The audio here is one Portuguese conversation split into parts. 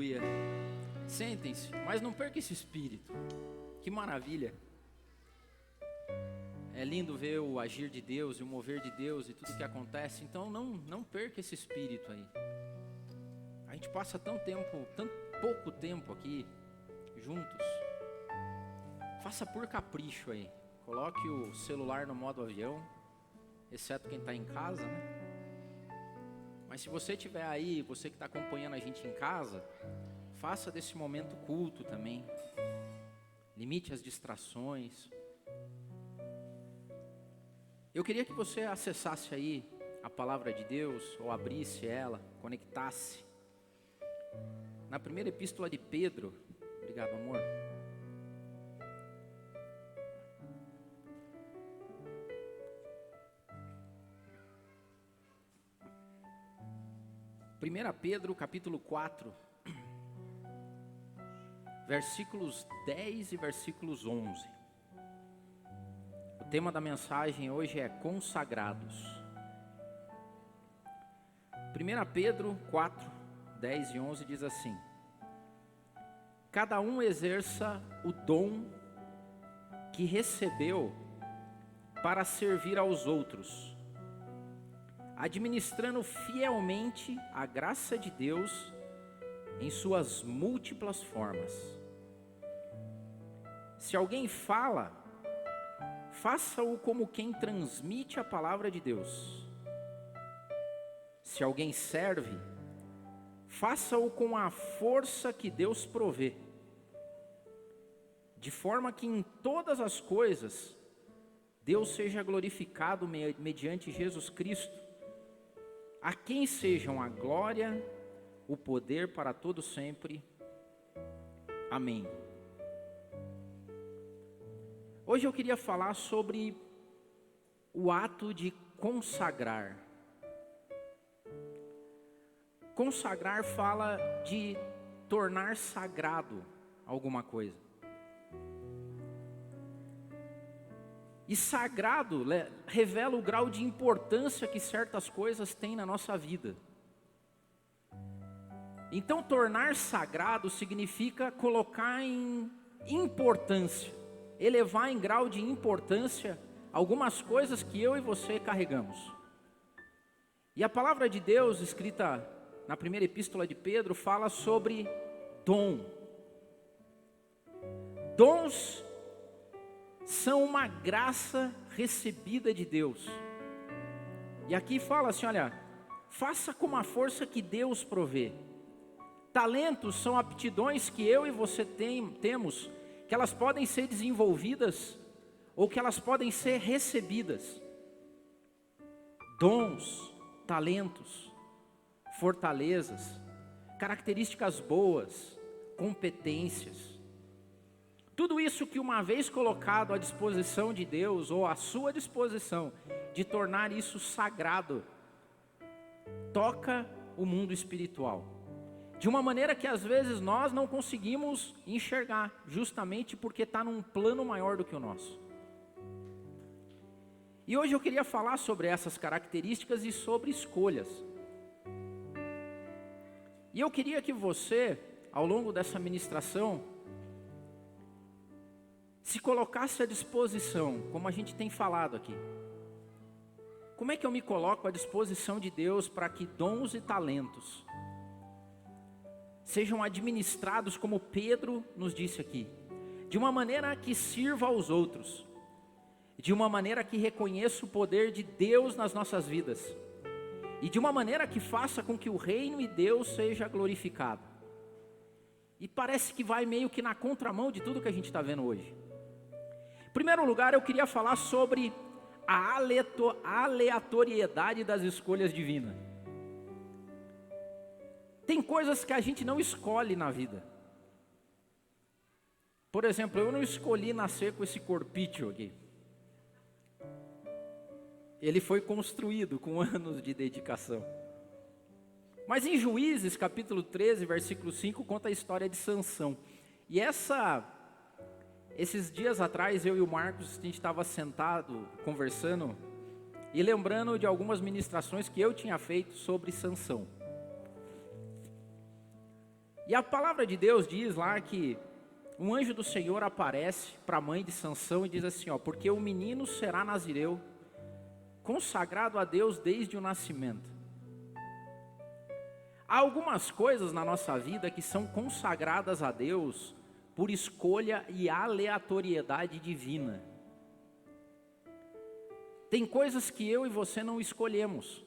Aleluia. Sentem-se, mas não perca esse espírito. Que maravilha. É lindo ver o agir de Deus e o mover de Deus e tudo que acontece. Então não perca esse espírito aí. A gente passa tão pouco tempo aqui juntos. Faça por capricho aí. Coloque o celular no modo avião, exceto quem está em casa, né? Mas se você estiver aí, você que está acompanhando a gente em casa, faça desse momento culto também. Limite as distrações. Eu queria que você acessasse aí a palavra de Deus, ou abrisse ela, conectasse. Na primeira epístola de Pedro, obrigado, amor. Primeira Pedro, capítulo 4, versículos 10 e versículos 11. O tema da mensagem hoje é consagrados. 1 Pedro 4, 10 e 11 diz assim: cada um exerça o dom que recebeu para servir aos outros, administrando fielmente a graça de Deus em suas múltiplas formas. Se alguém fala, faça-o como quem transmite a palavra de Deus. Se alguém serve, faça-o com a força que Deus provê, de forma que em todas as coisas Deus seja glorificado mediante Jesus Cristo, a quem sejam a glória, o poder para todo sempre. Amém. Hoje eu queria falar sobre o ato de consagrar. Consagrar fala de tornar sagrado alguma coisa. E sagrado revela o grau de importância que certas coisas têm na nossa vida. Então, tornar sagrado significa colocar em importância, elevar em grau de importância algumas coisas que eu e você carregamos. E a palavra de Deus, escrita na primeira epístola de Pedro, fala sobre dom. Dons são uma graça recebida de Deus. E aqui fala assim, olha, faça com a força que Deus provê. Talentos são aptidões que eu e você temos, que elas podem ser desenvolvidas ou que elas podem ser recebidas. Dons, talentos, fortalezas, características boas, competências. Tudo isso que uma vez colocado à disposição de Deus, ou à sua disposição, de tornar isso sagrado, toca o mundo espiritual. De uma maneira que às vezes nós não conseguimos enxergar, justamente porque está num plano maior do que o nosso. E hoje eu queria falar sobre essas características e sobre escolhas. E eu queria que você, ao longo dessa ministração, se colocasse à disposição, como a gente tem falado aqui. Como é que eu me coloco à disposição de Deus para que dons e talentos sejam administrados, como Pedro nos disse aqui, de uma maneira que sirva aos outros, de uma maneira que reconheça o poder de Deus nas nossas vidas, e de uma maneira que faça com que o reino e Deus seja glorificado. E parece que vai meio que na contramão de tudo que a gente está vendo hoje. Em primeiro lugar, eu queria falar sobre a aleatoriedade das escolhas divinas. Tem coisas que a gente não escolhe na vida. Por exemplo, eu não escolhi nascer com esse corpício aqui. Ele foi construído com anos de dedicação. Mas em Juízes, capítulo 13, versículo 5, conta a história de Sansão. E esses dias atrás, eu e o Marcos, a gente estava sentado, conversando, e lembrando de algumas ministrações que eu tinha feito sobre Sansão. E a palavra de Deus diz lá que um anjo do Senhor aparece para a mãe de Sansão e diz assim, ó, porque o menino será nazireu, consagrado a Deus desde o nascimento. Há algumas coisas na nossa vida que são consagradas a Deus por escolha e aleatoriedade divina. Tem coisas que eu e você não escolhemos.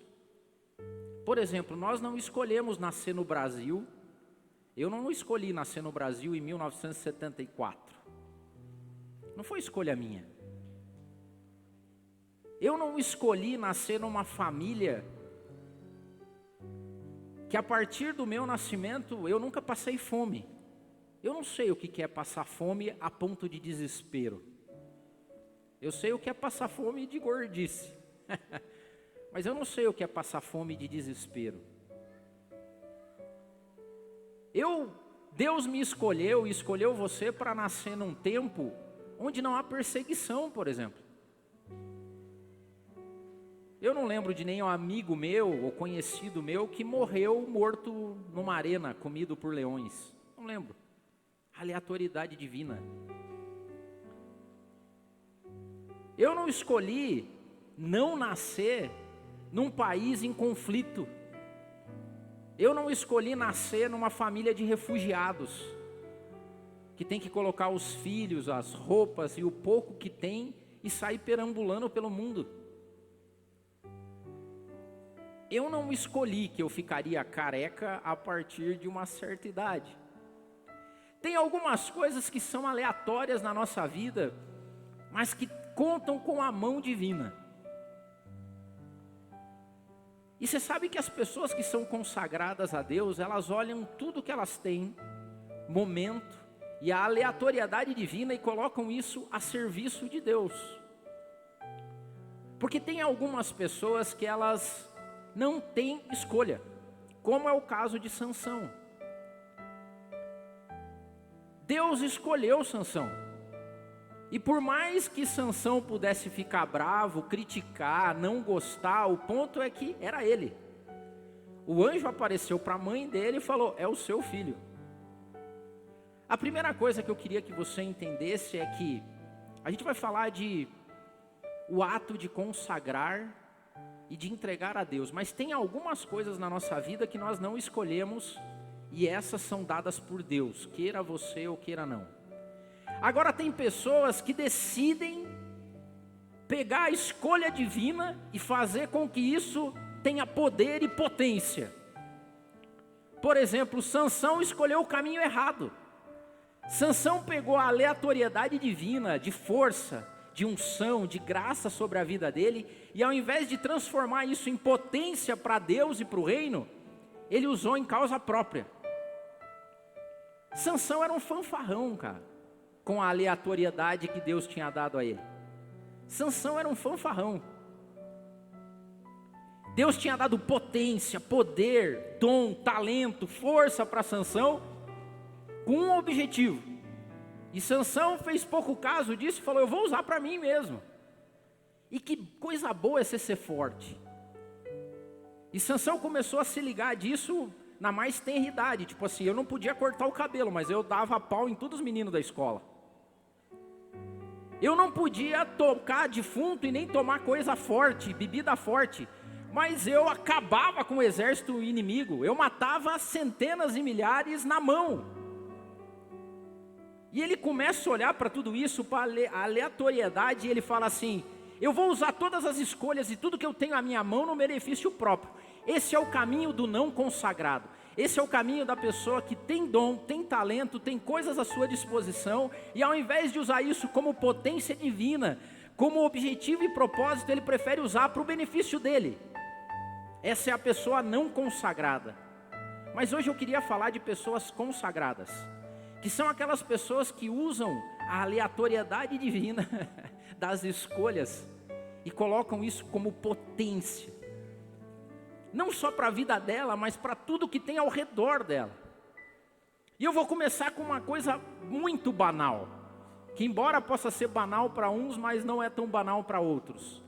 Por exemplo, nós não escolhemos nascer no Brasil. Eu não escolhi nascer no Brasil em 1974. Não foi escolha minha. Eu não escolhi nascer numa família que a partir do meu nascimento eu nunca passei fome. Eu não sei o que é passar fome a ponto de desespero. Eu sei o que é passar fome de gordice. Mas eu não sei o que é passar fome de desespero. Deus me escolheu e escolheu você para nascer num tempo onde não há perseguição, por exemplo. Eu não lembro de nenhum amigo meu ou conhecido meu que morreu morto numa arena, comido por leões. Não lembro. Aleatoriedade divina. Eu não escolhi não nascer num país em conflito. Eu não escolhi nascer numa família de refugiados, que tem que colocar os filhos, as roupas e o pouco que tem e sair perambulando pelo mundo. Eu não escolhi que eu ficaria careca a partir de uma certa idade. Tem algumas coisas que são aleatórias na nossa vida, mas que contam com a mão divina. E você sabe que as pessoas que são consagradas a Deus, elas olham tudo que elas têm, momento e a aleatoriedade divina e colocam isso a serviço de Deus. Porque tem algumas pessoas que elas não têm escolha, como é o caso de Sansão. Deus escolheu Sansão. E por mais que Sansão pudesse ficar bravo, criticar, não gostar, o ponto é que era ele. O anjo apareceu para a mãe dele e falou, é o seu filho. A primeira coisa que eu queria que você entendesse é que a gente vai falar de o ato de consagrar e de entregar a Deus, mas tem algumas coisas na nossa vida que nós não escolhemos e essas são dadas por Deus, queira você ou queira não. Agora tem pessoas que decidem pegar a escolha divina e fazer com que isso tenha poder e potência. Por exemplo, Sansão escolheu o caminho errado. Sansão pegou a aleatoriedade divina, de força, de unção, de graça sobre a vida dele, e ao invés de transformar isso em potência para Deus e para o reino, ele usou em causa própria. Sansão era um fanfarrão, cara, com a aleatoriedade que Deus tinha dado a ele. Sansão era um fanfarrão. Deus tinha dado potência, poder, dom, talento, força para Sansão, com um objetivo. E Sansão fez pouco caso disso e falou, eu vou usar para mim mesmo. E que coisa boa é ser forte. E Sansão começou a se ligar disso na mais tenra idade. Tipo assim, eu não podia cortar o cabelo, mas eu dava pau em todos os meninos da escola. Eu não podia tocar defunto e nem tomar coisa forte, bebida forte, mas eu acabava com o exército inimigo, eu matava centenas e milhares na mão. E ele começa a olhar para tudo isso, para a aleatoriedade, e ele fala assim, eu vou usar todas as escolhas e tudo que eu tenho à minha mão no benefício próprio. Esse é o caminho do não consagrado. Esse é o caminho da pessoa que tem dom, tem talento, tem coisas à sua disposição, e ao invés de usar isso como potência divina, como objetivo e propósito, ele prefere usar para o benefício dele. Essa é a pessoa não consagrada. Mas hoje eu queria falar de pessoas consagradas, que são aquelas pessoas que usam a aleatoriedade divina das escolhas e colocam isso como potência. Não só para a vida dela, mas para tudo que tem ao redor dela. E eu vou começar com uma coisa muito banal, que embora possa ser banal para uns, mas não é tão banal para outros.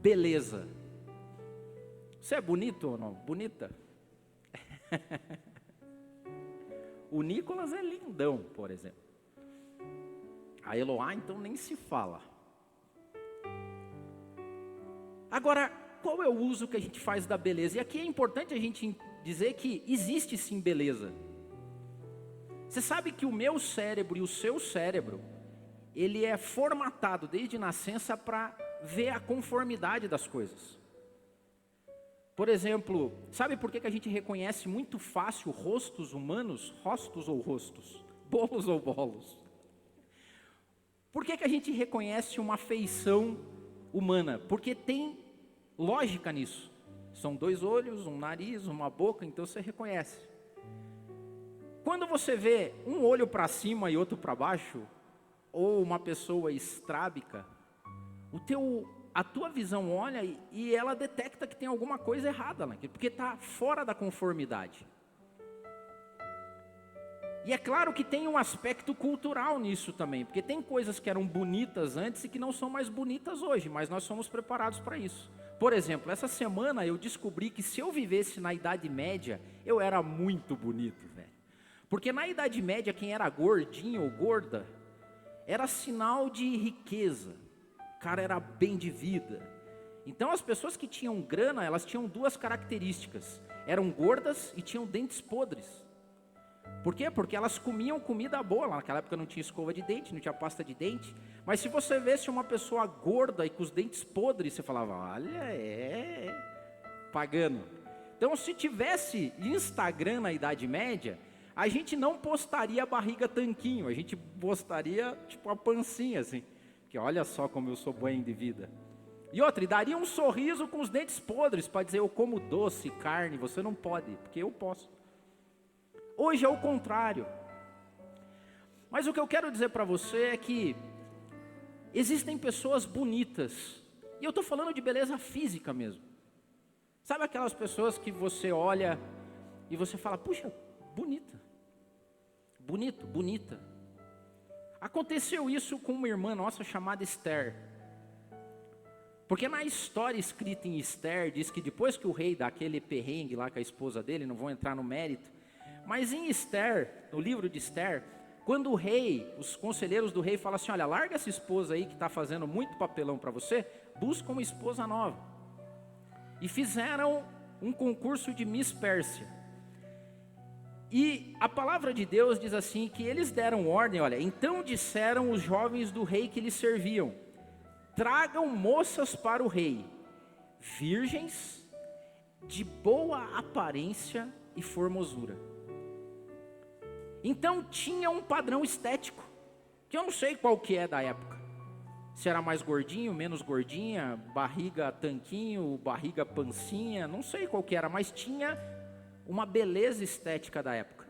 Beleza. Você é bonito ou não? Bonita? O Nicolas é lindão, por exemplo. A Eloá, então, nem se fala. Agora, qual é o uso que a gente faz da beleza? E aqui é importante a gente dizer que existe sim beleza. Você sabe que o meu cérebro e o seu cérebro, ele é formatado desde nascença para ver a conformidade das coisas. Por exemplo, sabe por que a gente reconhece muito fácil rostos humanos? Rostos ou rostos? Bolos ou bolos? Por que a gente reconhece uma feição humana? Porque tem lógica nisso. São 2 olhos, um nariz, uma boca, então você reconhece. Quando você vê um olho para cima e outro para baixo, ou uma pessoa estrábica, a tua visão olha e ela detecta que tem alguma coisa errada naquilo, porque está fora da conformidade. E é claro que tem um aspecto cultural nisso também, porque tem coisas que eram bonitas antes e que não são mais bonitas hoje, mas nós somos preparados para isso. Por exemplo, essa semana eu descobri que se eu vivesse na Idade Média, eu era muito bonito, velho. Porque na Idade Média, quem era gordinho ou gorda, era sinal de riqueza. O cara era bem de vida. Então as pessoas que tinham grana, elas tinham 2 características. Eram gordas e tinham dentes podres. Por quê? Porque elas comiam comida boa. Lá naquela época não tinha escova de dente, não tinha pasta de dente. Mas se você visse uma pessoa gorda e com os dentes podres, você falava, olha, pagano. Então se tivesse Instagram na Idade Média, a gente não postaria a barriga tanquinho, a gente postaria tipo a pancinha assim, que olha só como eu sou bem de vida. E outra, e daria um sorriso com os dentes podres, para dizer, eu como doce, carne, você não pode, porque eu posso. Hoje é o contrário. Mas o que eu quero dizer para você é que existem pessoas bonitas, e eu estou falando de beleza física mesmo. Sabe aquelas pessoas que você olha e você fala, puxa, bonita. Bonito, bonita. Aconteceu isso com uma irmã nossa chamada Esther. Porque na história escrita em Esther, diz que depois que o rei dá aquele perrengue lá com a esposa dele, não vou entrar no mérito, mas em Esther, no livro de Esther, quando o rei, os conselheiros do rei falam assim, olha, larga essa esposa aí que está fazendo muito papelão para você, busca uma esposa nova. E fizeram um concurso de Miss Pérsia. E a palavra de Deus diz assim, que eles deram ordem, olha, então disseram os jovens do rei que lhes serviam, tragam moças para o rei, virgens, de boa aparência e formosura. Então tinha um padrão estético, que eu não sei qual que é da época. Se era mais gordinho, menos gordinha, barriga tanquinho, barriga pancinha, não sei qual que era, mas tinha uma beleza estética da época.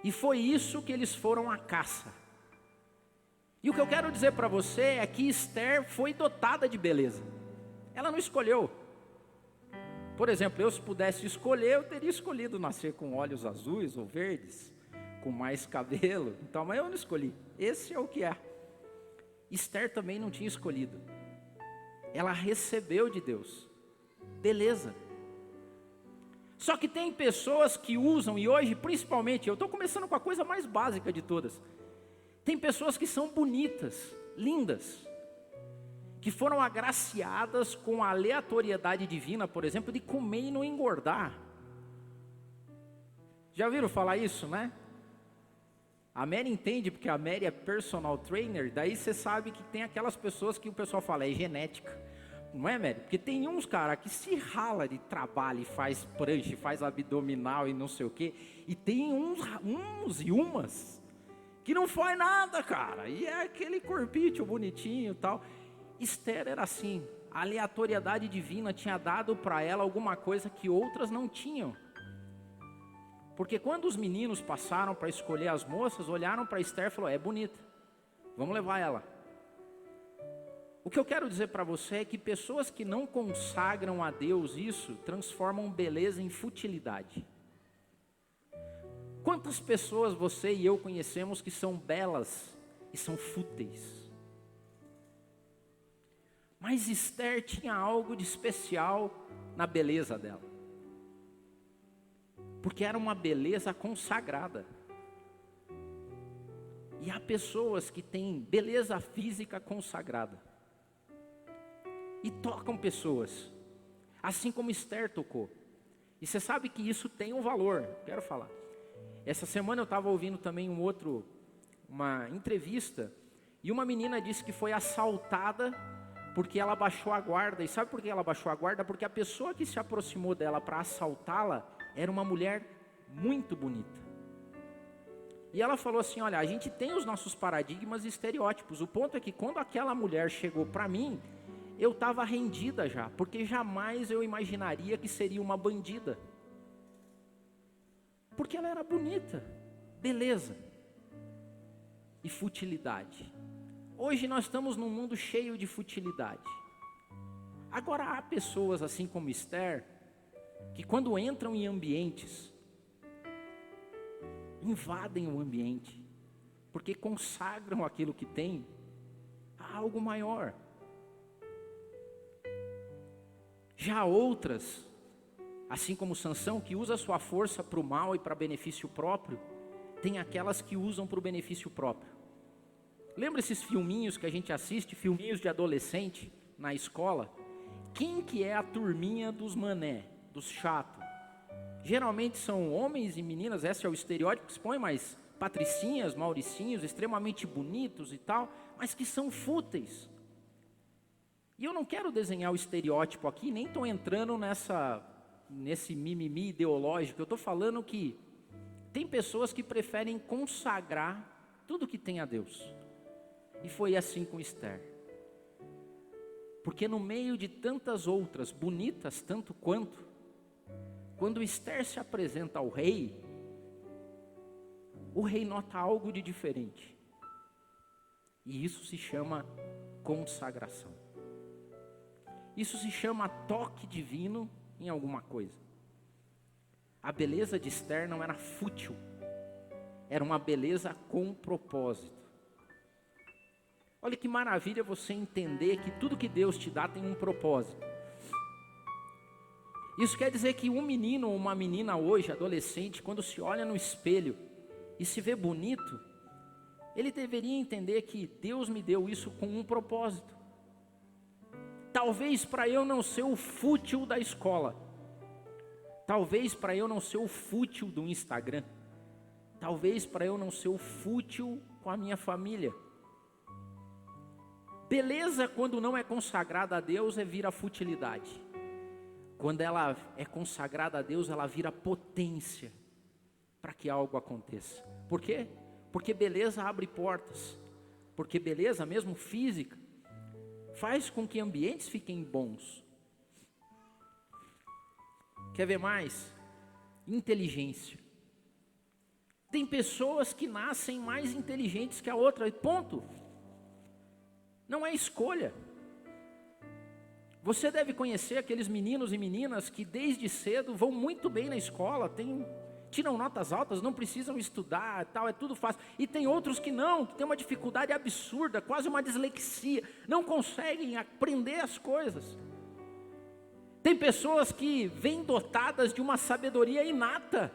E foi isso que eles foram à caça. E o que eu quero dizer para você é que Esther foi dotada de beleza. Ela não escolheu. Por exemplo, eu se pudesse escolher, eu teria escolhido nascer com olhos azuis ou verdes, com mais cabelo. Então, mas eu não escolhi. Esse é o que é. Esther também não tinha escolhido. Ela recebeu de Deus beleza. Só que tem pessoas que usam, e hoje principalmente, eu estou começando com a coisa mais básica de todas. Tem pessoas que são bonitas, lindas, que foram agraciadas com a aleatoriedade divina, por exemplo, de comer e não engordar. Já ouviram falar isso, né? A Mary entende, porque a Mary é personal trainer, daí você sabe que tem aquelas pessoas que o pessoal fala, é genética. Não é, Mary? Porque tem uns, cara, que se rala de trabalho e faz prancha, faz abdominal e não sei o quê. E tem uns e umas que não faz nada, cara. E é aquele corpinho bonitinho e tal. Esther era assim. A aleatoriedade divina tinha dado para ela alguma coisa que outras não tinham. Porque quando os meninos passaram para escolher as moças, olharam para Esther e falaram, é bonita, vamos levar ela. O que eu quero dizer para você é que pessoas que não consagram a Deus isso, transformam beleza em futilidade. Quantas pessoas você e eu conhecemos que são belas e são fúteis? Mas Esther tinha algo de especial na beleza dela. porque era uma beleza consagrada. E há pessoas que têm beleza física consagrada e tocam pessoas, assim como Esther tocou. E você sabe que isso tem um valor. Quero falar. Essa semana eu estava ouvindo também uma entrevista, e uma menina disse que foi assaltada porque ela baixou a guarda. E sabe por que ela baixou a guarda? Porque a pessoa que se aproximou dela para assaltá-la era uma mulher muito bonita. E ela falou assim, olha, a gente tem os nossos paradigmas e estereótipos. O ponto é que quando aquela mulher chegou para mim, eu estava rendida já, porque jamais eu imaginaria que seria uma bandida. Porque ela era bonita, beleza e futilidade. Hoje nós estamos num mundo cheio de futilidade. Agora há pessoas assim como Esther, que quando entram em ambientes, invadem o ambiente, porque consagram aquilo que tem a algo maior. Já outras, assim como Sansão, que usa a sua força para o mal e para benefício próprio, tem aquelas que usam para o benefício próprio. Lembra esses filminhos que a gente assiste, filminhos de adolescente na escola? Quem que é a turminha dos mané, dos chatos? Geralmente são homens e meninas, esse é o estereótipo que se põe, mas patricinhas, mauricinhos, extremamente bonitos e tal, mas que são fúteis. E eu não quero desenhar o estereótipo aqui, nem estou entrando nesse mimimi ideológico. Eu estou falando que tem pessoas que preferem consagrar tudo que tem a Deus. E foi assim com Esther. Porque no meio de tantas outras, bonitas tanto quanto, quando Esther se apresenta ao rei, o rei nota algo de diferente. E isso se chama consagração. Isso se chama toque divino em alguma coisa. A beleza de Esther não era fútil, era uma beleza com propósito. Olha que maravilha você entender que tudo que Deus te dá tem um propósito. Isso quer dizer que um menino ou uma menina hoje, adolescente, quando se olha no espelho e se vê bonito, ele deveria entender que Deus me deu isso com um propósito. Talvez para eu não ser o fútil da escola, talvez para eu não ser o fútil do Instagram, talvez para eu não ser o fútil com a minha família. Beleza, quando não é consagrada a Deus, vira futilidade. Quando ela é consagrada a Deus, ela vira potência para que algo aconteça. Por quê? Porque beleza abre portas. Porque beleza, mesmo física, faz com que ambientes fiquem bons. Quer ver mais? Inteligência. Tem pessoas que nascem mais inteligentes que a outra, e ponto. Não é escolha. Você deve conhecer aqueles meninos e meninas que desde cedo vão muito bem na escola, tiram notas altas, não precisam estudar, tal, é tudo fácil. E tem outros que não, que tem uma dificuldade absurda, quase uma dislexia, não conseguem aprender as coisas. Tem pessoas que vêm dotadas de uma sabedoria inata.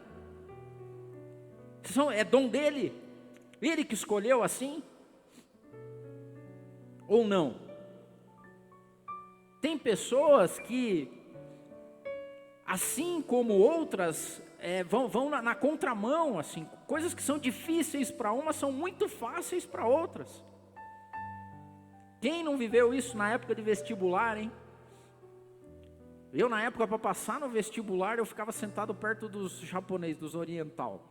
É dom dele, ele que escolheu assim, ou não? Tem pessoas que, assim como outras, vão na contramão, assim, coisas que são difíceis para umas são muito fáceis para outras. Quem não viveu isso na época de vestibular, hein? Eu, na época, para passar no vestibular, eu ficava sentado perto dos japoneses, dos oriental.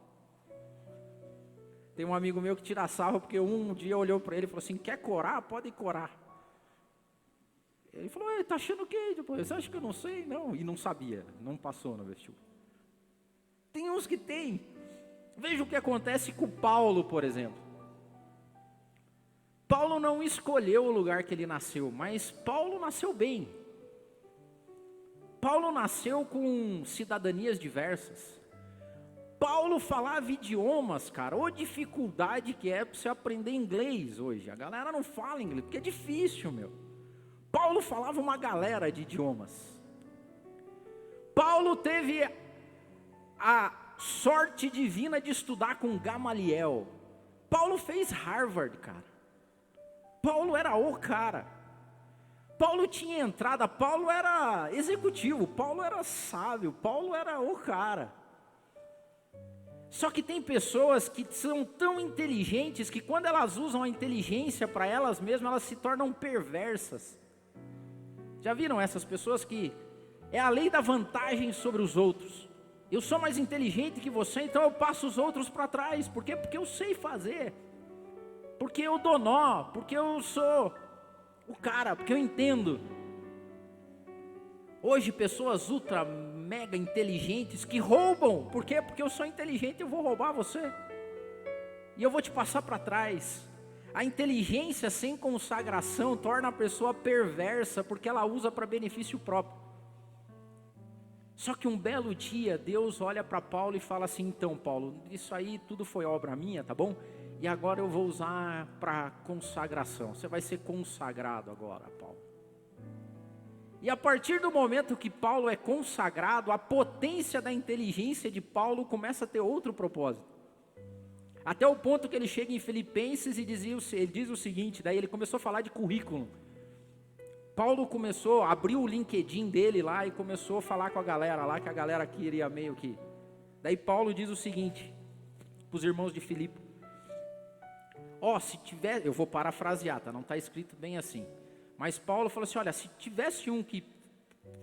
Tem um amigo meu que tira sarro, porque um dia olhou para ele e falou assim, quer corar? Pode corar. Ele falou, tá achando o quê? Depois, você acha que eu não sei? Não, e não sabia, não passou no vestibular. Tem uns que tem. Veja o que acontece com Paulo, por exemplo. Paulo não escolheu o lugar que ele nasceu, mas Paulo nasceu bem. Paulo nasceu com cidadanias diversas. Paulo falava idiomas, cara. Ô dificuldade que é para você aprender inglês hoje. A galera não fala inglês, porque é difícil, meu. Paulo falava uma galera de idiomas. Paulo teve sorte divina de estudar com Gamaliel. Paulo fez Harvard, cara. Paulo era o cara. Paulo tinha entrada, Paulo era executivo, Paulo era sábio, Paulo era o cara. Só que tem pessoas que são tão inteligentes que quando elas usam a inteligência para elas mesmas, elas se tornam perversas. Já viram essas pessoas que é a lei da vantagem sobre os outros? Eu sou mais inteligente que você, então eu passo os outros para trás. Por quê? Porque eu sei fazer. Porque eu dou nó, porque eu sou o cara, porque eu entendo. Hoje pessoas ultra, mega inteligentes que roubam. Por quê? Porque eu sou inteligente e eu vou roubar você. E eu vou te passar para trás. A inteligência sem consagração torna a pessoa perversa, porque ela usa para benefício próprio. Só que um belo dia, Deus olha para Paulo e fala assim: então Paulo, isso aí tudo foi obra minha, tá bom? E agora eu vou usar para consagração. Você vai ser consagrado agora, Paulo. E a partir do momento que Paulo é consagrado, a potência da inteligência de Paulo começa a ter outro propósito. Até o ponto que ele chega em Filipenses e ele diz o seguinte, daí ele começou a falar de currículo. Paulo começou, abriu o LinkedIn dele lá e começou a falar com a galera lá, que a galera queria meio que... Daí Paulo diz o seguinte, para os irmãos de Filipe: se tiver, eu vou parafrasear, tá? Não está escrito bem assim. Mas Paulo falou assim: olha, se tivesse um que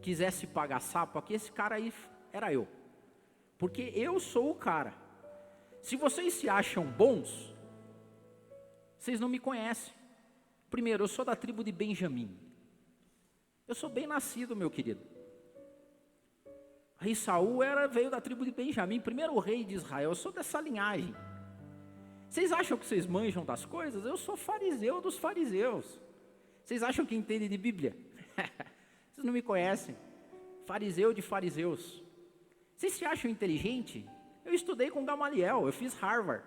quisesse pagar sapo aqui, esse cara aí era eu. Porque eu sou o cara. Se vocês se acham bons, vocês não me conhecem. Primeiro, eu sou da tribo de Benjamim. Eu sou bem nascido, meu querido. Rei Saul veio da tribo de Benjamim, primeiro rei de Israel. Eu sou dessa linhagem. Vocês acham que vocês manjam das coisas? Eu sou fariseu dos fariseus. Vocês acham que entendem de Bíblia? Vocês não me conhecem. Fariseu de fariseus. Vocês se acham inteligente? Eu estudei com Gamaliel, eu fiz Harvard.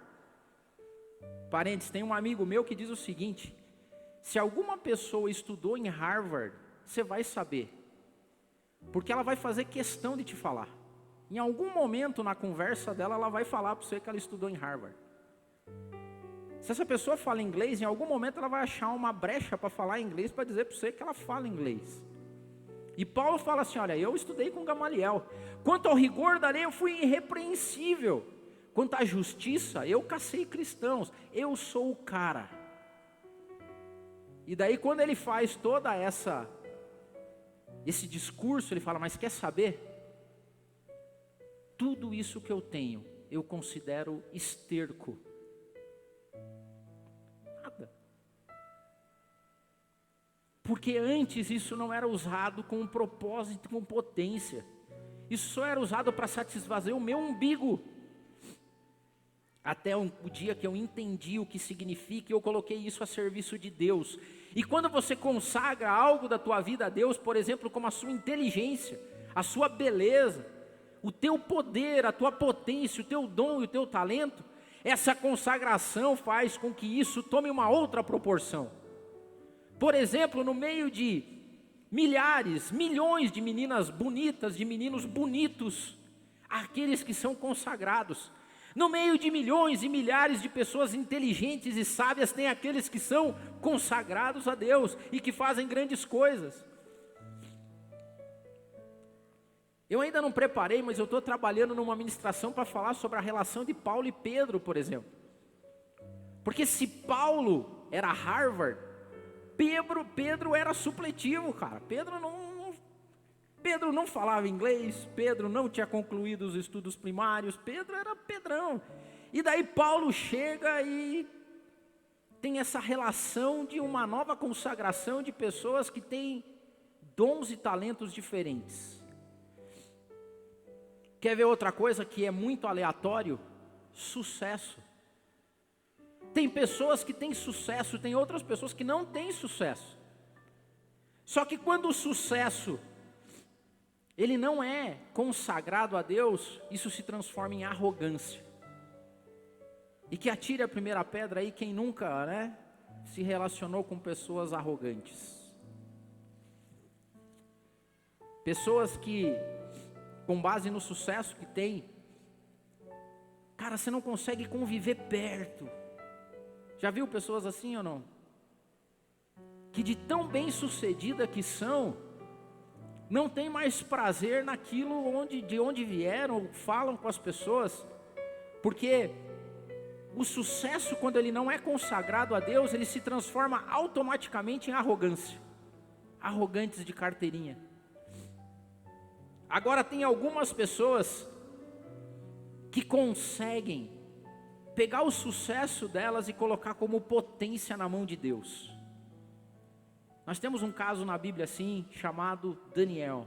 Parênteses, tem um amigo meu que diz o seguinte: se alguma pessoa estudou em Harvard, você vai saber. Porque ela vai fazer questão de te falar. Em algum momento na conversa dela, ela vai falar para você que ela estudou em Harvard. Se essa pessoa fala inglês, em algum momento ela vai achar uma brecha para falar inglês, para dizer para você que ela fala inglês. E Paulo fala assim: olha, eu estudei com Gamaliel. Quanto ao rigor da lei, eu fui irrepreensível. Quanto à justiça, eu cacei cristãos. Eu sou o cara. E daí quando ele faz toda esse discurso, ele fala: mas quer saber? Tudo isso que eu tenho, eu considero esterco. Porque antes isso não era usado com propósito, com potência. Isso só era usado para satisfazer o meu umbigo. Até o dia que eu entendi o que significa, eu coloquei isso a serviço de Deus. E quando você consagra algo da tua vida a Deus, por exemplo, como a sua inteligência, a sua beleza, o teu poder, a tua potência, o teu dom e o teu talento, essa consagração faz com que isso tome uma outra proporção. Por exemplo, no meio de milhares, milhões de meninas bonitas, de meninos bonitos, aqueles que são consagrados. No meio de milhões e milhares de pessoas inteligentes e sábias, tem aqueles que são consagrados a Deus e que fazem grandes coisas. Eu ainda não preparei, mas eu estou trabalhando numa ministração para falar sobre a relação de Paulo e Pedro, por exemplo. Porque se Paulo era Harvard, Pedro era supletivo, cara. Pedro não falava inglês, Pedro não tinha concluído os estudos primários, Pedro era Pedrão. E daí Paulo chega e tem essa relação de uma nova consagração de pessoas que têm dons e talentos diferentes. Quer ver outra coisa que é muito aleatório? Sucesso. Tem pessoas que têm sucesso, tem outras pessoas que não têm sucesso. Só que quando o sucesso, ele não é consagrado a Deus, isso se transforma em arrogância. E que atire a primeira pedra aí quem nunca, se relacionou com pessoas arrogantes. Pessoas que, com base no sucesso que tem, Cara, você não consegue conviver perto. Já viu pessoas assim ou não? Que de tão bem sucedida que são, não tem mais prazer naquilo de onde vieram, falam com as pessoas, porque o sucesso, quando ele não é consagrado a Deus, ele se transforma automaticamente em arrogância. Arrogantes de carteirinha. Agora tem algumas pessoas que conseguem pegar o sucesso delas e colocar como potência na mão de Deus. Nós temos um caso na Bíblia assim, chamado Daniel.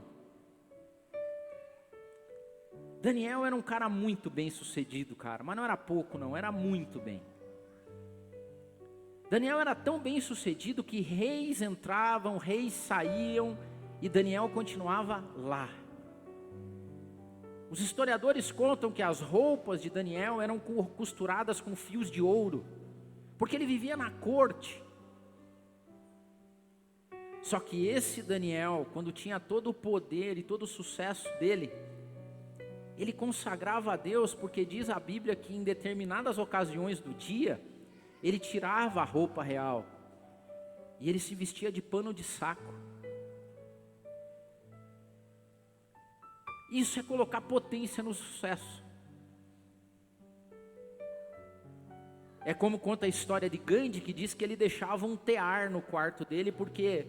Daniel era um cara muito bem sucedido, cara, mas não era pouco não, era muito bem. Daniel era tão bem sucedido que reis entravam, reis saíam, e Daniel continuava lá. Os historiadores contam que as roupas de Daniel eram costuradas com fios de ouro, porque ele vivia na corte. Só que esse Daniel, quando tinha todo o poder e todo o sucesso dele, ele consagrava a Deus, porque diz a Bíblia que em determinadas ocasiões do dia, ele tirava a roupa real, e ele se vestia de pano de saco. Isso é colocar potência no sucesso. É como conta a história de Gandhi, que diz que ele deixava um tear no quarto dele, porque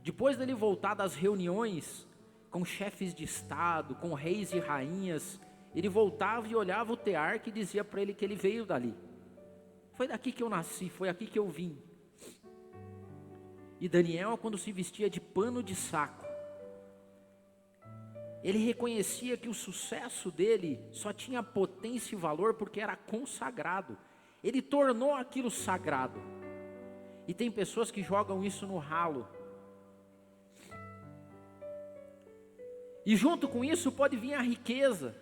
depois dele voltar das reuniões com chefes de estado, com reis e rainhas, ele voltava e olhava o tear que dizia para ele que ele veio dali. Foi daqui que eu nasci, foi aqui que eu vim. E Daniel, quando se vestia de pano de saco, ele reconhecia que o sucesso dele só tinha potência e valor porque era consagrado. Ele tornou aquilo sagrado. E tem pessoas que jogam isso no ralo. E junto com isso pode vir a riqueza.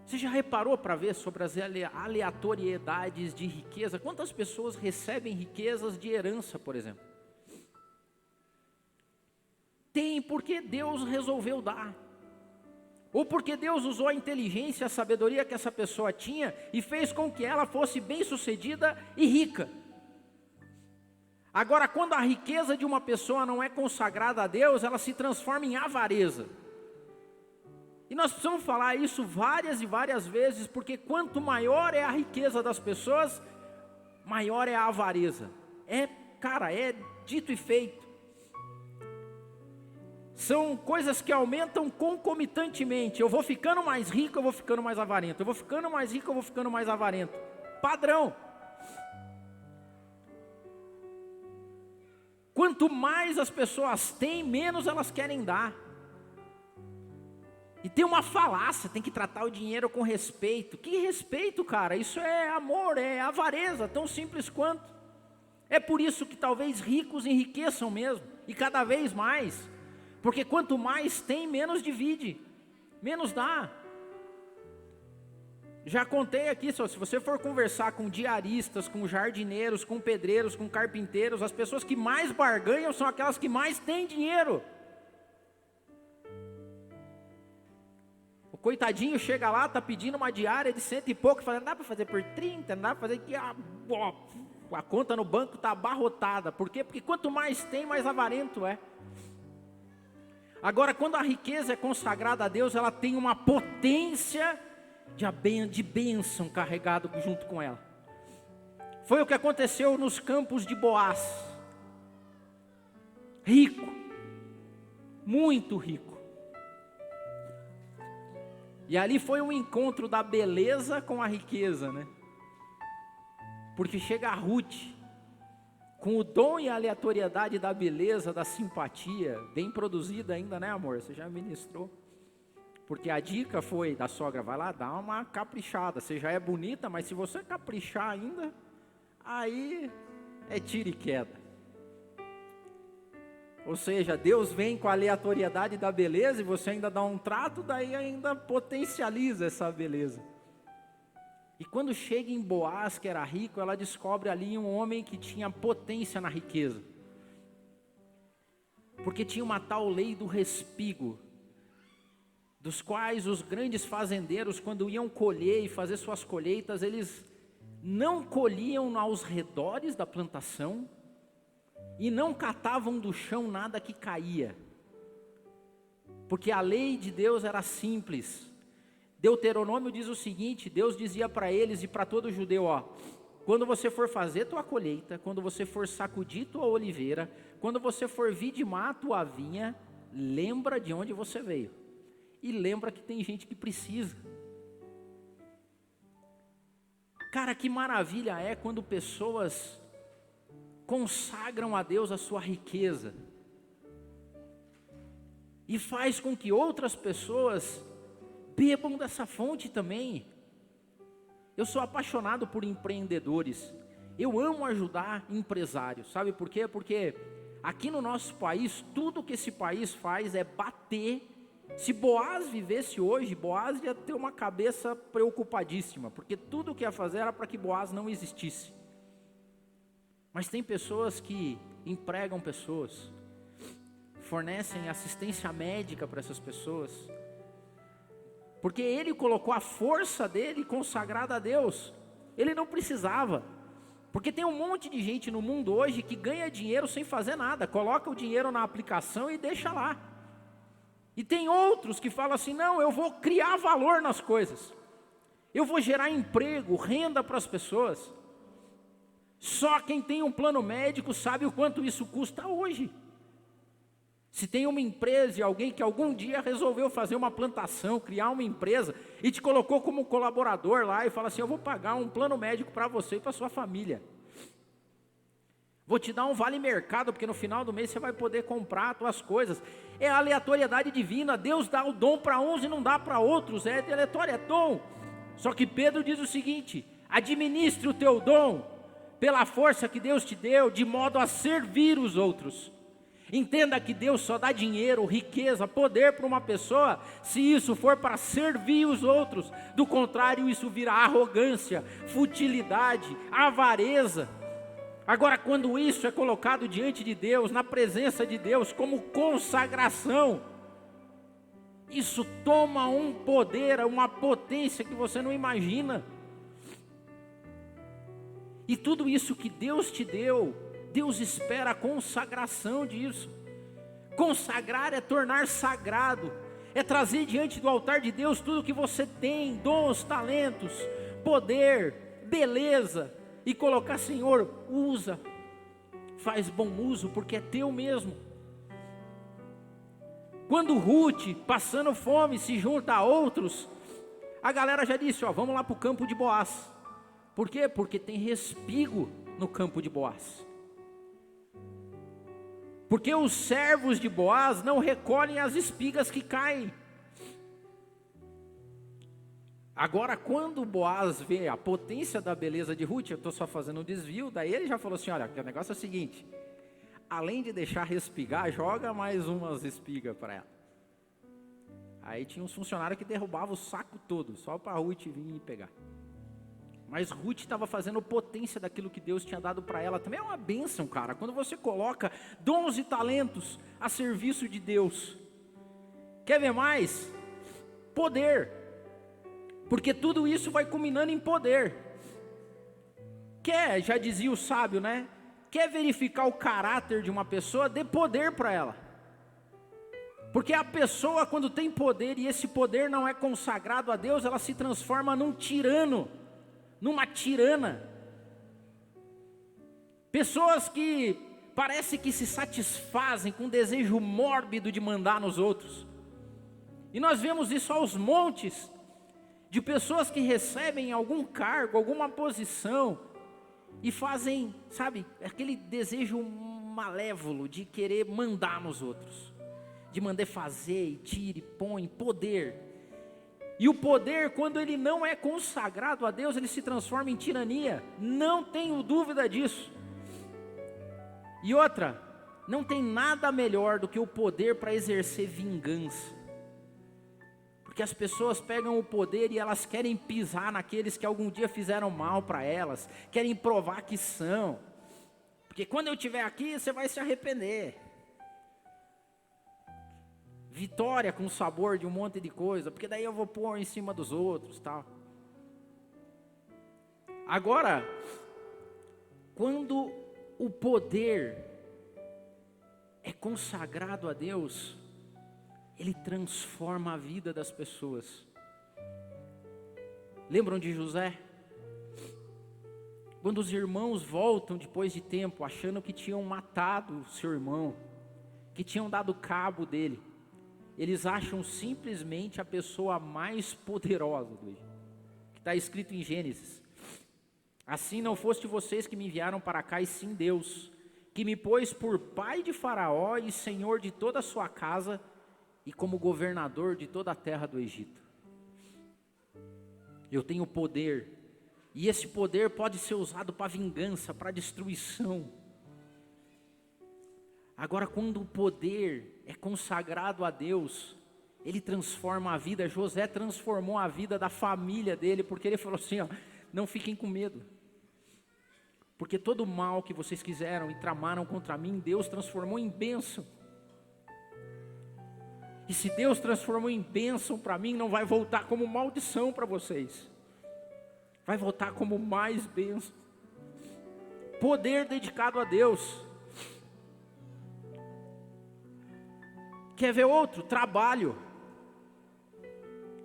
Você já reparou para ver sobre as aleatoriedades de riqueza? Quantas pessoas recebem riquezas de herança, por exemplo? Tem porque Deus resolveu dar. Ou porque Deus usou a inteligência e a sabedoria que essa pessoa tinha e fez com que ela fosse bem-sucedida e rica. Agora, quando a riqueza de uma pessoa não é consagrada a Deus, ela se transforma em avareza. E nós precisamos falar isso várias e várias vezes, porque quanto maior é a riqueza das pessoas, maior é a avareza. É dito e feito. São coisas que aumentam concomitantemente. Eu vou ficando mais rico, eu vou ficando mais avarento. Eu vou ficando mais rico, eu vou ficando mais avarento. Padrão. Quanto mais as pessoas têm, menos elas querem dar. E tem uma falácia, tem que tratar o dinheiro com respeito. Que respeito, cara? Isso é amor, é avareza, tão simples quanto. É por isso que talvez ricos enriqueçam mesmo, e cada vez mais. Porque quanto mais tem, menos divide, menos dá. Já contei aqui, se você for conversar com diaristas, com jardineiros, com pedreiros, com carpinteiros, as pessoas que mais barganham são aquelas que mais têm dinheiro. O coitadinho chega lá, está pedindo uma diária de 100 e pouco, fala, não dá para fazer por 30, não dá para fazer que a conta no banco está abarrotada. Por quê? Porque quanto mais tem, mais avarento é. Agora, quando a riqueza é consagrada a Deus, ela tem uma potência de bênção carregado junto com ela. Foi o que aconteceu nos campos de Boaz. Rico, muito rico. E ali foi um encontro da beleza com a riqueza, né? Porque chega a Ruth, com o dom e a aleatoriedade da beleza, da simpatia, bem produzida ainda, né, amor? Você já ministrou. Porque a dica foi da sogra, vai lá, dá uma caprichada. Você já é bonita, mas se você caprichar ainda, aí é tiro e queda. Ou seja, Deus vem com a aleatoriedade da beleza e você ainda dá um trato, daí ainda potencializa essa beleza. E quando chega em Boaz, que era rico, ela descobre ali um homem que tinha potência na riqueza. Porque tinha uma tal lei do respigo. dos quais os grandes fazendeiros, quando iam colher e fazer suas colheitas, eles não colhiam aos redores da plantação e não catavam do chão nada que caía, porque a lei de Deus era simples. Deuteronômio diz o seguinte: Deus dizia para eles e para todo judeu, ó, quando você for fazer tua colheita, quando você for sacudir tua oliveira, quando você for vidimar tua vinha, lembra de onde você veio, e lembra que tem gente que precisa. Cara, que maravilha é quando pessoas consagram a Deus a sua riqueza, e faz com que outras pessoas bebam dessa fonte também. Eu sou apaixonado por empreendedores, eu amo ajudar empresários, sabe por quê? Porque aqui no nosso país, tudo que esse país faz é bater. Se Boaz vivesse hoje, Boaz ia ter uma cabeça preocupadíssima, porque tudo o que ia fazer era para que Boaz não existisse. Mas tem pessoas que empregam pessoas, fornecem assistência médica para essas pessoas, porque ele colocou a força dele consagrada a Deus. Ele não precisava, porque tem um monte de gente no mundo hoje que ganha dinheiro sem fazer nada, coloca o dinheiro na aplicação e deixa lá. E tem outros que falam assim: não, eu vou criar valor nas coisas, eu vou gerar emprego, renda para as pessoas. Só quem tem um plano médico sabe o quanto isso custa hoje. Se tem uma empresa e alguém que algum dia resolveu fazer uma plantação, criar uma empresa, e te colocou como colaborador lá e fala assim: eu vou pagar um plano médico para você e para sua família, vou te dar um vale mercado, porque no final do mês você vai poder comprar as tuas coisas. É aleatoriedade divina. Deus dá o dom para uns e não dá para outros, é aleatório, é dom. Só que Pedro diz o seguinte: administre o teu dom pela força que Deus te deu, de modo a servir os outros. Entenda que Deus só dá dinheiro, riqueza, poder para uma pessoa se isso for para servir os outros. Do contrário, isso vira arrogância, futilidade, avareza. Agora, quando isso é colocado diante de Deus, na presença de Deus, como consagração, isso toma um poder, uma potência que você não imagina. E tudo isso que Deus te deu, Deus espera a consagração disso. Consagrar é tornar sagrado, é trazer diante do altar de Deus tudo que você tem, dons, talentos, poder, beleza, e colocar: Senhor, usa, faz bom uso, porque é teu mesmo. Quando Ruth, passando fome, se junta a outros, a galera já disse: ó, vamos lá para o campo de Boaz. Por quê? Porque tem respigo no campo de Boaz. Porque os servos de Boaz não recolhem as espigas que caem. Agora, quando Boaz vê a potência da beleza de Ruth, eu estou só fazendo um desvio, daí ele já falou assim: olha, o negócio é o seguinte, além de deixar respigar, joga mais umas espigas para ela. Aí tinha uns funcionários que derrubavam o saco todo, só para Ruth vir e pegar. Mas Ruth estava fazendo potência daquilo que Deus tinha dado para ela. Também é uma bênção, cara, quando você coloca dons e talentos a serviço de Deus. Quer ver mais? Poder. Porque tudo isso vai culminando em poder. Quer, já dizia o sábio, né? Quer verificar o caráter de uma pessoa? Dê poder para ela. Porque a pessoa, quando tem poder e esse poder não é consagrado a Deus, ela se transforma num tirano, numa tirana. Pessoas que parece que se satisfazem com um desejo mórbido de mandar nos outros. E nós vemos isso aos montes, de pessoas que recebem algum cargo, alguma posição, e fazem, sabe, aquele desejo malévolo de querer mandar nos outros, de mandar fazer, e tira, e põe, poder. E o poder, quando ele não é consagrado a Deus, ele se transforma em tirania, não tenho dúvida disso. E outra, não tem nada melhor do que o poder para exercer vingança. Porque as pessoas pegam o poder e elas querem pisar naqueles que algum dia fizeram mal para elas, querem provar que são. Porque quando eu estiver aqui, você vai se arrepender. vitória com sabor de um monte de coisa, porque daí eu vou pôr em cima dos outros, tal. Agora, quando o poder é consagrado a Deus, ele transforma a vida das pessoas. Lembram de José? Quando os irmãos voltam depois de tempo, achando que tinham matado seu irmão, que tinham dado cabo dele, eles acham simplesmente a pessoa mais poderosa do Egito, que está escrito em Gênesis. Assim não foste vocês que me enviaram para cá, e sim Deus, que me pôs por pai de Faraó e senhor de toda a sua casa, e como governador de toda a terra do Egito. Eu tenho poder, e esse poder pode ser usado para vingança, para destruição. Agora, quando o poder é consagrado a Deus, ele transforma a vida. José transformou a vida da família dele, porque ele falou assim, ó, não fiquem com medo, porque todo o mal que vocês quiseram e tramaram contra mim, Deus transformou em bênção. E se Deus transformou em bênção para mim, não vai voltar como maldição para vocês, vai voltar como mais bênção. Poder dedicado a Deus. Quer ver outro? Trabalho.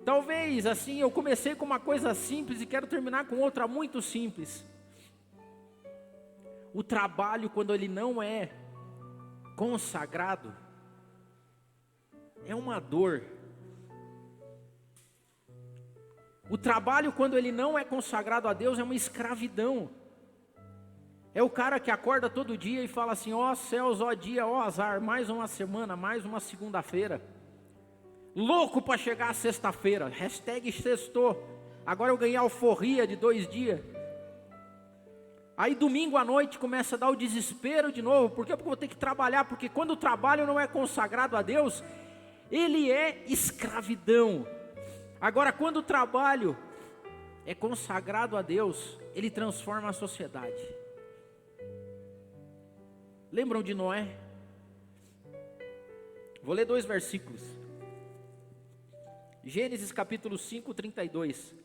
Talvez assim, eu comecei com uma coisa simples e quero terminar com outra muito simples. O trabalho, quando ele não é consagrado, é uma dor. O trabalho, quando ele não é consagrado a Deus, é uma escravidão. É o cara que acorda todo dia e fala assim, ó céus, ó dia, ó azar, mais uma semana, mais uma segunda-feira. Louco para chegar a sexta-feira, hashtag sextou. Agora eu ganhei alforria de 2 dias. Aí domingo à noite começa a dar o desespero de novo. Por quê? Porque eu vou ter que trabalhar. Porque quando o trabalho não é consagrado a Deus, ele é escravidão. Agora, quando o trabalho é consagrado a Deus, ele transforma a sociedade. Lembram de Noé? Vou ler 2 versículos. Gênesis capítulo 5, 32.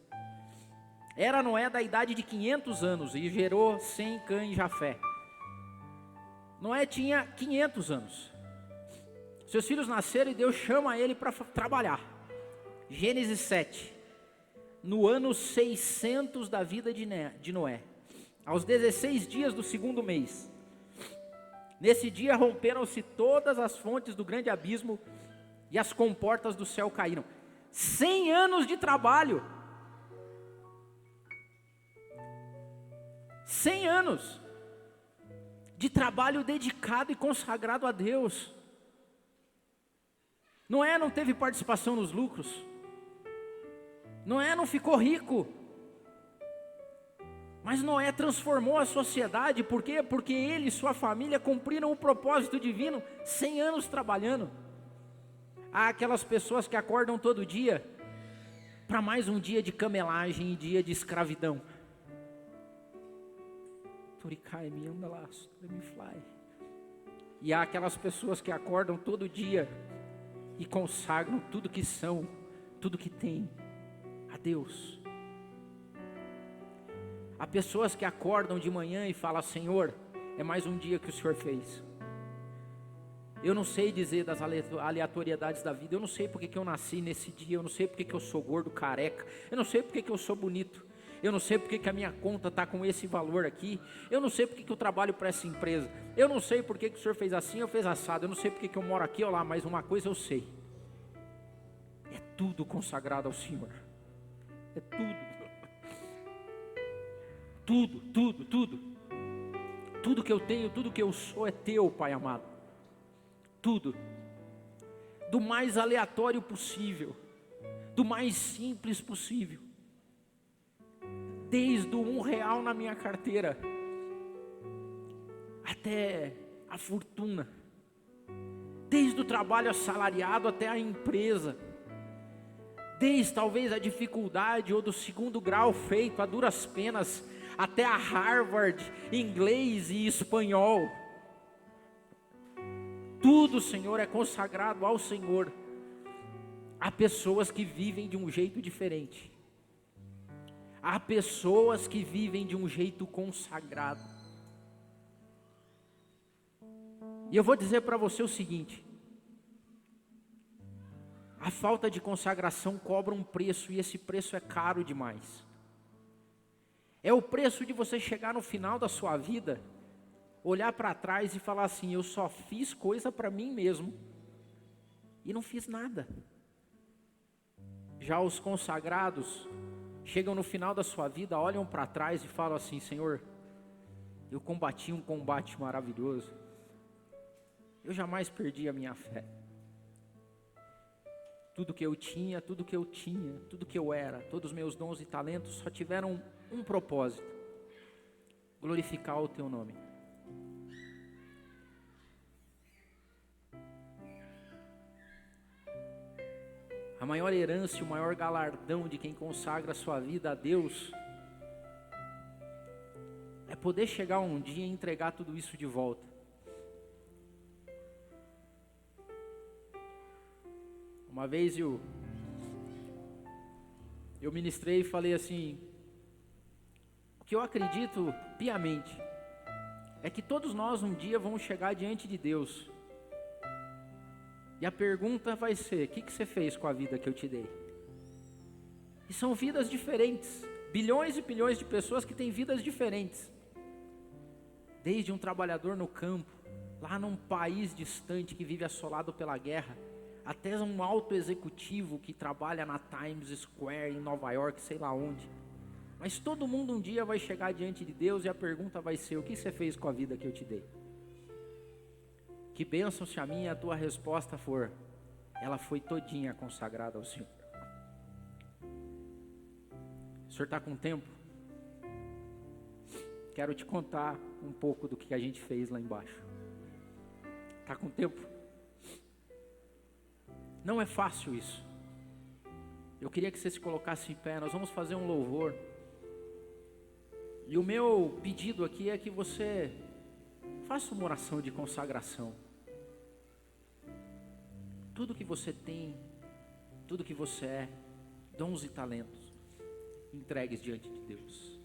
Era Noé da idade de 500 anos e gerou Sem, Cã e Jafé. Noé tinha 500 anos. Seus filhos nasceram e Deus chama ele para trabalhar. Gênesis 7. No ano 600 da vida de Noé, aos 16 dias do 2º mês, nesse dia romperam-se todas as fontes do grande abismo e as comportas do céu caíram. 100 anos de trabalho. 100 anos de trabalho dedicado e consagrado a Deus. Noé não teve participação nos lucros. Noé não ficou rico. Mas Noé transformou a sociedade. Por quê? Porque ele e sua família cumpriram o propósito divino. 100 anos trabalhando. Há aquelas pessoas que acordam todo dia para mais um dia de camelagem e dia de escravidão. E há aquelas pessoas que acordam todo dia e consagram tudo que são, tudo que têm a Deus. Há pessoas que acordam de manhã e falam: Senhor, é mais um dia que o Senhor fez. Eu não sei dizer das aleatoriedades da vida. Eu não sei porque que eu nasci nesse dia. Eu não sei porque que eu sou gordo, careca. Eu não sei porque que eu sou bonito. Eu não sei porque que a minha conta está com esse valor aqui. Eu não sei porque que eu trabalho para essa empresa. Eu não sei porque que o Senhor fez assim ou fez assado. Eu não sei porque que eu moro aqui ou lá. Mas uma coisa eu sei: é tudo consagrado ao Senhor. É tudo. Tudo, tudo, tudo. Tudo que eu tenho, tudo que eu sou é teu, Pai amado. Tudo. Do mais aleatório possível. Do mais simples possível. Desde o R$1 na minha carteira até a fortuna. Desde o trabalho assalariado até a empresa. Desde talvez a dificuldade ou do 2º grau feito a duras penas até a Harvard, inglês e espanhol. Tudo, Senhor, é consagrado ao Senhor. Há pessoas que vivem de um jeito diferente. Há pessoas que vivem de um jeito consagrado. E eu vou dizer para você o seguinte: a falta de consagração cobra um preço, e esse preço é caro demais. É o preço de você chegar no final da sua vida, olhar para trás e falar assim: eu só fiz coisa para mim mesmo e não fiz nada. Já os consagrados chegam no final da sua vida, olham para trás e falam assim: Senhor, eu combati um combate maravilhoso, eu jamais perdi a minha fé. Tudo que eu tinha, tudo que eu era, todos os meus dons e talentos só tiveram um propósito: glorificar o teu nome. A maior herança e o maior galardão de quem consagra a sua vida a Deus é poder chegar um dia e entregar tudo isso de volta. Uma vez eu ministrei e falei assim: o que eu acredito piamente é que todos nós um dia vamos chegar diante de Deus, e a pergunta vai ser: o que você fez com a vida que eu te dei? E são vidas diferentes, bilhões e bilhões de pessoas que têm vidas diferentes. Desde um trabalhador no campo, lá num país distante que vive assolado pela guerra, até um alto executivo que trabalha na Times Square em Nova York, sei lá onde. Mas todo mundo um dia vai chegar diante de Deus e a pergunta vai ser: o que você fez com a vida que eu te dei? Que bênção se a minha e a tua resposta for: ela foi todinha consagrada ao Senhor. O senhor está com tempo? Quero te contar um pouco do que a gente fez lá embaixo. Está com tempo? Não é fácil isso. Eu queria que você se colocasse em pé. Nós vamos fazer um louvor. E o meu pedido aqui é que você faça uma oração de consagração. Tudo que você tem, tudo que você é, dons e talentos, entregues diante de Deus.